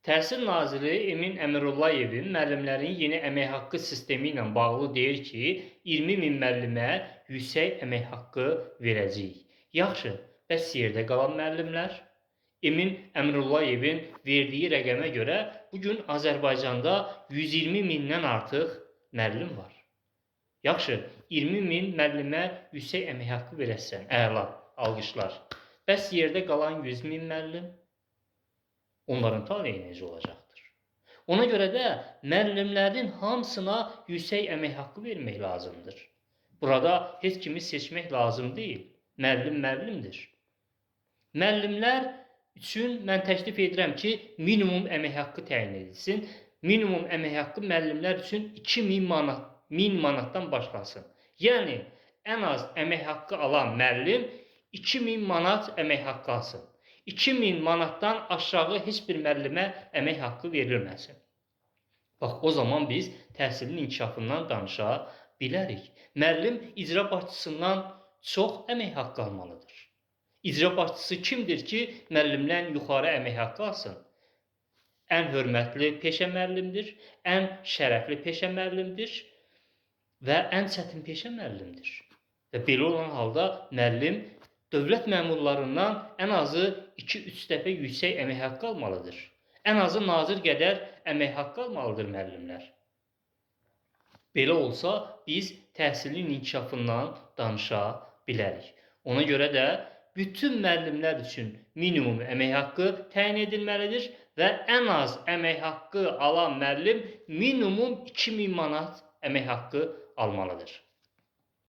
Təhsil naziri Emin Əmirullayevin müəllimlərin yeni əmək haqqı sistemi ilə bağlı deyir ki, 20 min müəllimə yüksək əmək haqqı verəcəyik. Yaxşı, bəs yerdə qalan müəllimlər? Emin Əmirullayevin verdiyi rəqəmə görə bugün Azərbaycanda 120 mindən artıq müəllim var. Yaxşı, 20 min müəllimə yüksək əmək haqqı verəsən, əla, alqışlar. Bəs yerdə qalan 100 min müəllim? Onların taleyi necə olacaqdır? Ona görə də müəllimlərin hamısına yüksək əmək haqqı vermək lazımdır. Burada heç kimi seçmək lazım deyil. Müəllim müəllimdir. Müəllimlər üçün mən təklif edirəm ki, minimum əmək haqqı təyin edilsin. Minimum əmək haqqı müəllimlər üçün 2000 manat, 1000 manatdan başlasın. Yəni, ən az əmək haqqı alan müəllim 2000 manat əmək haqqı alsın. 2000 manatdan aşağı heç bir müəllimə əmək haqqı verilməsin. Bax, o zaman biz təhsilin inkişafından danışa bilərik. Müəllim icra başçısından çox əmək haqqı almalıdır. İcra başçısı kimdir ki, müəllimdən yuxarı əmək haqqı alsın? Ən hörmətli peşə müəllimdir, ən şərəfli peşə müəllimdir və ən çətin peşə müəllimdir. Və belə olan halda müəllim dövlət məmurlarından ən azı 2-3 dəfə yüksək əmək haqqı almalıdır. Ən azı nazir qədər əmək haqqı almalıdır müəllimlər. Belə olsa, biz təhsilin inkişafından danışa bilərik. Ona görə də bütün müəllimlər üçün minimum əmək haqqı təyin edilməlidir və ən az əmək haqqı alan müəllim minimum 2000 manat əmək haqqı almalıdır.